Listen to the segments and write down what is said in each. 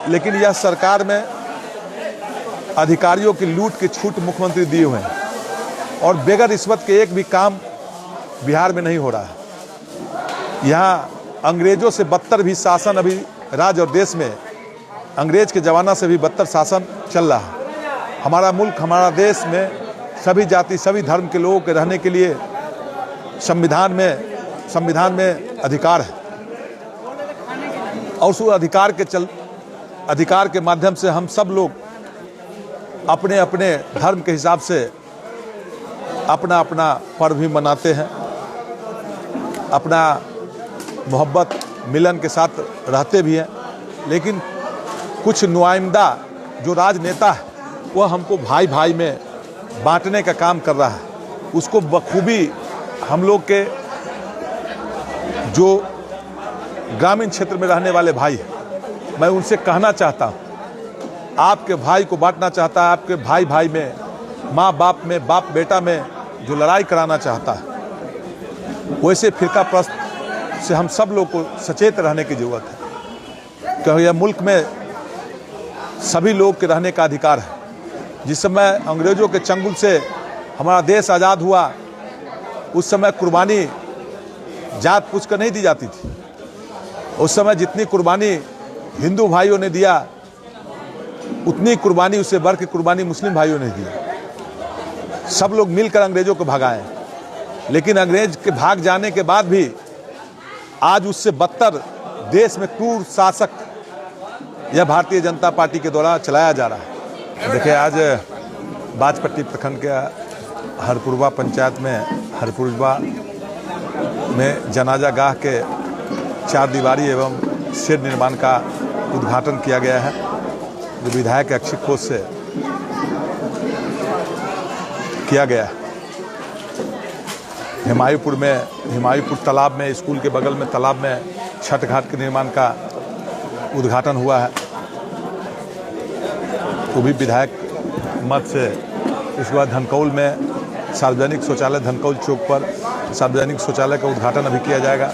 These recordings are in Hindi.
लेकिन यह सरकार में अधिकारियों की लूट की छूट मुख्यमंत्री दिए हुए हैं और बेगर रिश्वत के एक भी काम बिहार में नहीं हो रहा है। यहाँ अंग्रेजों से बदतर भी शासन अभी राज्य और देश में अंग्रेज के ज़माना से भी बदतर शासन चल रहा है। हमारा मुल्क, हमारा देश में सभी जाति, सभी धर्म के लोगों के रहने के लिए संविधान में अधिकार है और उस अधिकार के माध्यम से हम सब लोग अपने अपने धर्म के हिसाब से अपना अपना पर्व भी मनाते हैं, अपना मोहब्बत मिलन के साथ रहते भी हैं। लेकिन कुछ नुमाइंदा जो राजनेता है वह हमको भाई भाई में बांटने का काम कर रहा है। उसको बखूबी हम लोग के जो ग्रामीण क्षेत्र में रहने वाले भाई हैं, मैं उनसे कहना चाहता हूँ, आपके भाई को बांटना चाहता है, आपके भाई भाई में, माँ बाप में, बाप बेटा में जो लड़ाई कराना चाहता है, वैसे फिरका प्रस्त से हम सब लोग को सचेत रहने की ज़रूरत है। क्योंकि यह मुल्क में सभी लोग के रहने का अधिकार है। जिस समय अंग्रेज़ों के चंगुल से हमारा देश आज़ाद हुआ, उस समय कुर्बानी जात पूछ कर नहीं दी जाती थी। उस समय जितनी कुर्बानी हिंदू भाइयों ने दिया, उतनी कुर्बानी, उससे बढ़ के कुर्बानी मुस्लिम भाइयों ने दी। सब लोग मिलकर अंग्रेजों को भगाए, लेकिन अंग्रेज के भाग जाने के बाद भी आज उससे बदतर देश में क्रूर शासक यह भारतीय जनता पार्टी के द्वारा चलाया जा रहा है। देखिए, आज बाजपट्टी प्रखंड के हरपुरवा पंचायत में हरपुरवा में जनाजा गाह के 4 दीवारी एवं शेड निर्माण का उद्घाटन किया गया है, जो विधायक अक्षित कोष से किया गया है। हिमायूपुर तालाब में, स्कूल के बगल में तालाब में छठ घाट के निर्माण का उद्घाटन हुआ है, वो भी विधायक मत से। इसके बाद धनकौल में सार्वजनिक शौचालय, धनकौल चौक पर सार्वजनिक शौचालय का उद्घाटन अभी किया जाएगा।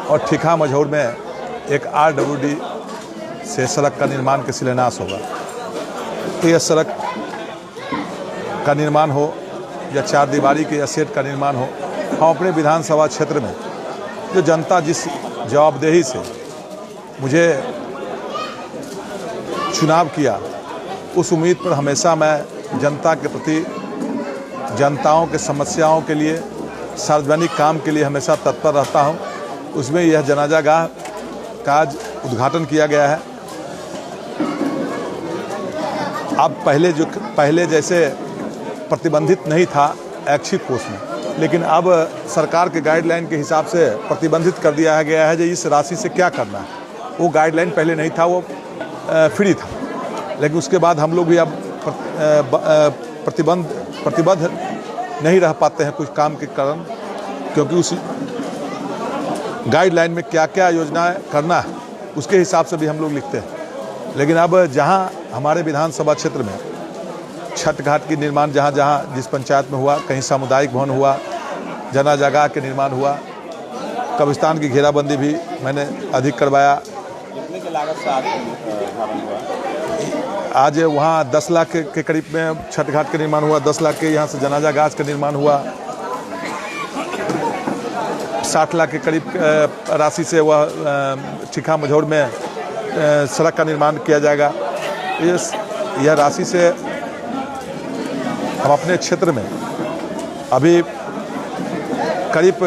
और ठीका मझौर में एक RWD से सड़क का निर्माण के शिलान्यास होगा। तो यह सड़क का निर्माण हो या 4 दीवारी के या शेड का निर्माण हो, हम अपने विधानसभा क्षेत्र में जो जनता जिस जवाबदेही से मुझे चुनाव किया, उस उम्मीद पर हमेशा मैं जनता के प्रति, जनताओं के समस्याओं के लिए, सार्वजनिक काम के लिए हमेशा तत्पर रहता हूं। उसमें यह जनाजा गाह का आज उद्घाटन किया गया है। अब पहले जैसे प्रतिबंधित नहीं था ऐच्छिक कोष में, लेकिन अब सरकार के गाइडलाइन के हिसाब से प्रतिबंधित कर दिया गया है कि इस राशि से क्या करना है। वो गाइडलाइन पहले नहीं था, वो फ्री था, लेकिन उसके बाद हम लोग भी अब प्रतिबद्ध नहीं रह पाते हैं कुछ काम के कारण, क्योंकि उस गाइडलाइन में क्या क्या योजनाएं करना है उसके हिसाब से भी हम लोग लिखते हैं। लेकिन अब जहां हमारे विधानसभा क्षेत्र में छठ घाट की निर्माण जहां जिस पंचायत में हुआ, कहीं सामुदायिक भवन हुआ, जनाजा गाह के निर्माण हुआ, कब्रिस्तान की घेराबंदी भी मैंने अधिक करवाया। कितने की लागत से आज वहाँ 10 लाख के करीब में छठ घाट का निर्माण हुआ, 10 लाख के यहाँ से जनाजा गाह का निर्माण हुआ, 60 लाख के करीब राशि से वह ठीका मझौर में सड़क का निर्माण किया जाएगा। यह राशि से हम अपने क्षेत्र में अभी करीब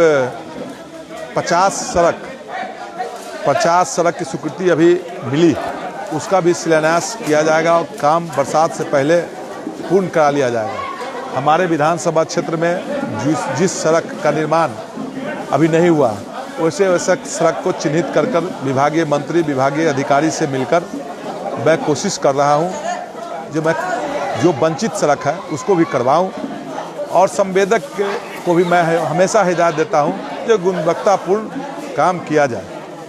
50 सड़क की स्वीकृति अभी मिली, उसका भी शिलान्यास किया जाएगा और काम बरसात से पहले पूर्ण करा लिया जाएगा। हमारे विधानसभा क्षेत्र में जिस सड़क का निर्माण अभी नहीं हुआ, वैसे सड़क को चिन्हित कर विभागीय मंत्री, विभागीय अधिकारी से मिलकर मैं कोशिश कर रहा हूं जो वंचित सड़क है उसको भी करवाऊं। और संवेदक को भी मैं हमेशा हिदायत देता हूं कि गुणवत्तापूर्ण काम किया जाए।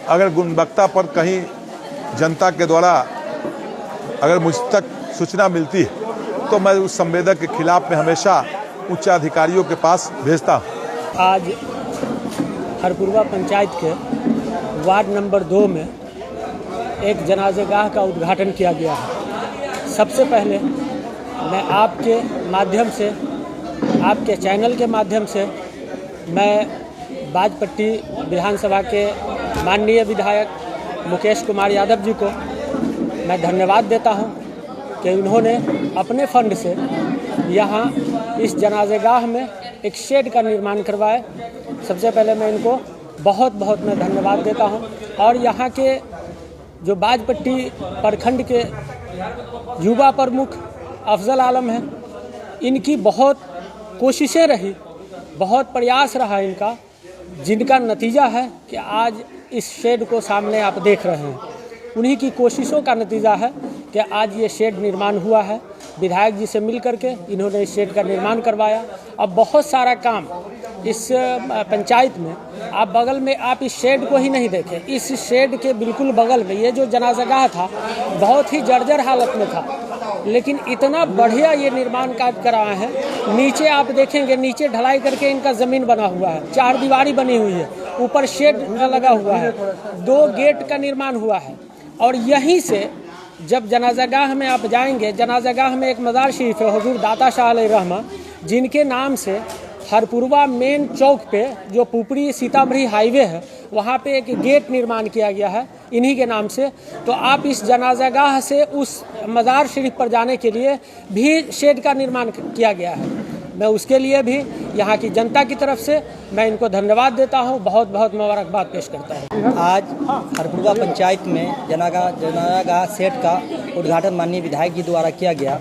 अगर गुणवत्ता पर कहीं जनता के द्वारा अगर मुझ तक सूचना मिलती है तो मैं उस संवेदक के खिलाफ में हमेशा उच्च अधिकारियों के पास भेजता हूँ। आज हरपुरवा पंचायत के वार्ड नंबर 2 में एक जनाज़ेगाह का उद्घाटन किया गया है। सबसे पहले मैं आपके माध्यम से, आपके चैनल के माध्यम से मैं बाजपट्टी विधानसभा के माननीय विधायक मुकेश कुमार यादव जी को मैं धन्यवाद देता हूं कि उन्होंने अपने फंड से यहाँ इस जनाज़ेगाह में एक शेड का निर्माण करवाया। सबसे पहले मैं इनको बहुत बहुत मैं धन्यवाद देता हूं। और यहाँ के जो बाजपट्टी प्रखंड के युवा प्रमुख अफजल आलम हैं, इनकी बहुत कोशिशें रही, बहुत प्रयास रहा इनका, जिनका नतीजा है कि आज इस शेड को सामने आप देख रहे हैं। उन्हीं की कोशिशों का नतीजा है कि आज ये शेड निर्माण हुआ है। विधायक जी से मिल करके इन्होंने इस शेड का निर्माण करवाया। अब बहुत सारा काम इस पंचायत में, आप बगल में आप इस शेड को ही नहीं देखें, इस शेड के बिल्कुल बगल में ये जो जनाज़ेगाह था बहुत ही जर्जर हालत में था, लेकिन इतना बढ़िया ये निर्माण कार्य कराए हैं। नीचे आप देखेंगे, नीचे ढलाई करके इनका ज़मीन बना हुआ है, 4 दीवारी बनी हुई है, ऊपर शेड लगा हुआ है, 2 गेट का निर्माण हुआ है। और यहीं से जब जनाज़ेगाह में आप जाएंगे, जनाज़ेगाह में एक मज़ार शरीफ है हुज़ूर दाता शाह अलैहिर्रहमा, जिनके नाम से हरपुरवा मेन चौक पे जो पुपरी सीतामढ़ी हाईवे है, वहाँ पे एक गेट निर्माण किया गया है इन्हीं के नाम से। तो आप इस जनाज़ेगाह से उस मज़ार शरीफ पर जाने के लिए भी शेड का निर्माण किया गया है। मैं उसके लिए भी यहाँ की जनता की तरफ से मैं इनको धन्यवाद देता हूँ, बहुत बहुत मुबारकबाद पेश करता हूँ। आज हरपुरवा पंचायत में जनाज़ेगाह शेड का उद्घाटन माननीय विधायक जी द्वारा किया गया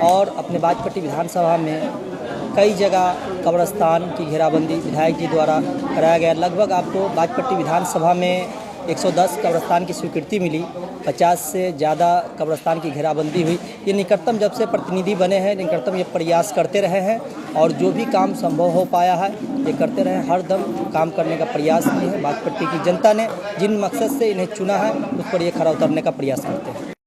और अपने बाजपट्टी विधानसभा में कई जगह कब्रस्तान की घेराबंदी विधायक जी द्वारा कराया गया। लगभग आपको बाजपट्टी विधानसभा में 110 कब्रस्तान की स्वीकृति मिली, 50 से ज़्यादा कब्रस्तान की घेराबंदी हुई। ये निकटतम जब से प्रतिनिधि बने हैं, निकटतम ये प्रयास करते रहे हैं और जो भी काम संभव हो पाया है ये करते रहे। हर दम काम करने का प्रयास किए हैं। बाजपट्टी की जनता ने जिन मकसद से इन्हें चुना है उस पर ये खरा उतरने का प्रयास करते हैं।